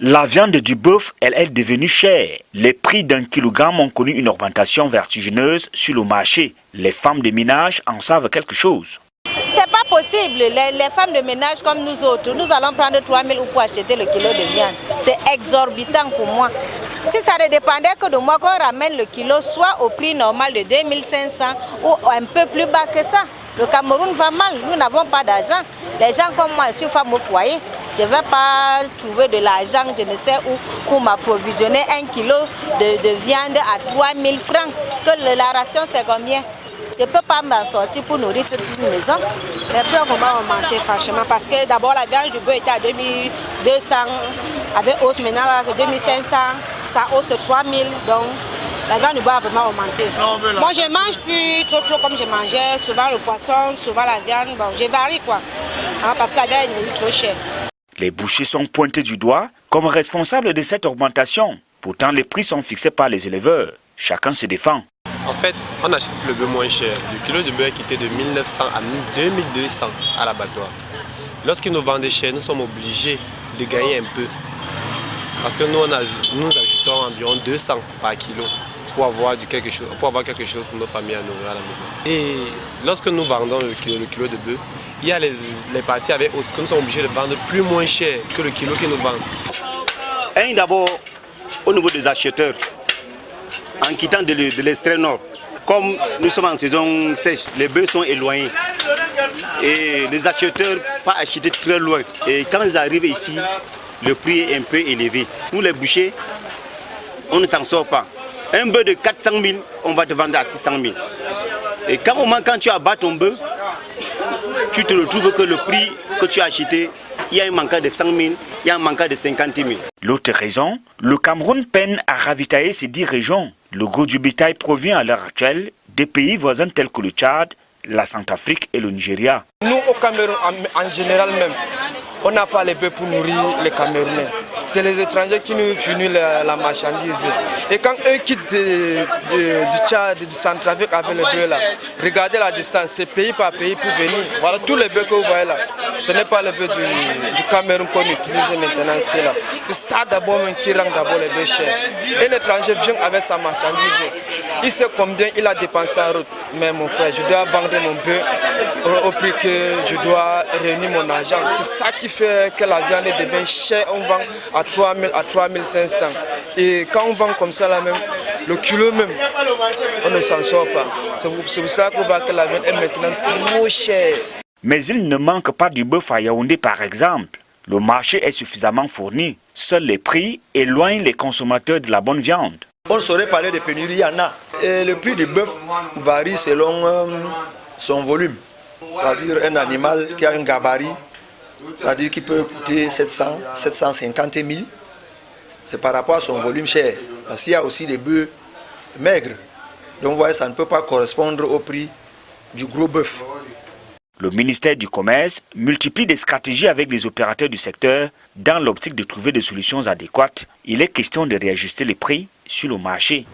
La viande du bœuf, elle est devenue chère. Les prix d'un kilogramme ont connu une augmentation vertigineuse sur le marché. Les femmes de ménage en savent quelque chose. C'est pas possible. Les femmes de ménage comme nous autres, nous allons prendre 3 000 pour acheter le kilo de viande. C'est exorbitant pour moi. Si ça ne dépendait que de moi, qu'on ramène le kilo soit au prix normal de 2 500 ou un peu plus bas que ça. Le Cameroun va mal, nous n'avons pas d'argent. Les gens comme moi, je suis femme au foyer, je ne vais pas trouver de l'argent, je ne sais où, pour m'approvisionner 1 kilo de viande à 3 000 francs. Que la ration, c'est combien? Je ne peux pas m'en sortir pour nourrir toute une maison. Les prix vont augmenter franchement parce que d'abord la viande du bœuf était à 2200, avec hausse maintenant là c'est 2500, ça hausse 3000, donc la viande du bœuf a vraiment augmenté. Moi je mange plus trop comme je mangeais, souvent le poisson, souvent la viande, bon je varie quoi, parce que la viande est trop chère. Les bouchers sont pointés du doigt comme responsables de cette augmentation. Pourtant les prix sont fixés par les éleveurs. Chacun se défend. En fait, on achète le bœuf moins cher. Le kilo de bœuf est quitté de 1900 à 2200 à l'abattoir. Lorsqu'ils nous vendent cher, nous sommes obligés de gagner un peu. Parce que nous ajoutons environ 200 par kilo pour avoir quelque chose pour nos familles à nourrir à la maison. Et lorsque nous vendons le kilo de bœuf, il y a les parties avec hausse que nous sommes obligés de vendre plus moins cher que le kilo qu'ils nous vendent. D'abord, au niveau des acheteurs, en quittant de l'extrême nord, comme nous sommes en saison sèche, les bœufs sont éloignés et les acheteurs pas acheter très loin. Et quand ils arrivent ici, le prix est un peu élevé. Nous les bouchers, on ne s'en sort pas. Un bœuf de 400 000, on va te vendre à 600 000. Et quand tu abats ton bœuf, tu te retrouves que le prix que tu as acheté, il y a un manquant de 100 000, il y a un manquant de 50 000. L'autre raison, le Cameroun peine à ravitailler ses 10 régions. Le gros du bétail provient à l'heure actuelle des pays voisins tels que le Tchad, la Centrafrique et le Nigeria. Nous au Cameroun en général même, on n'a pas les bœufs pour nourrir les Camerounais. C'est les étrangers qui nous fournissent la marchandise. Et quand eux quittent du Tchad, du Centrafrique avec les bœufs là, regardez la distance, c'est pays par pays pour venir. Voilà tous les bœufs que vous voyez là. Ce n'est pas le bœuf du Cameroun qu'on utilise maintenant, c'est là. C'est ça d'abord qui rend d'abord les bœufs chers. Et l'étranger vient avec sa marchandise. Il sait combien il a dépensé en route. Mais mon frère, je dois vendre mon bœuf au prix que je dois réunir mon argent. C'est ça qui fait que la viande devient chère. On vend à 3 000, à 3 500. Et quand on vend comme ça là même, le kilo même, on ne s'en sort pas. C'est pour ça qu'on voit que la viande est maintenant trop chère. Mais il ne manque pas du bœuf à Yaoundé par exemple. Le marché est suffisamment fourni. Seuls les prix éloignent les consommateurs de la bonne viande. On saurait parler de pénurie, il y en a. Et le prix du bœuf varie selon son volume. C'est-à-dire un animal qui a un gabarit, c'est-à-dire qu'il peut coûter 700, 750 000. C'est par rapport à son volume cher. Parce qu'il y a aussi des bœufs maigres. Donc vous voyez, ça ne peut pas correspondre au prix du gros bœuf. Le ministère du Commerce multiplie des stratégies avec les opérateurs du secteur dans l'optique de trouver des solutions adéquates. Il est question de réajuster les prix sur le marché.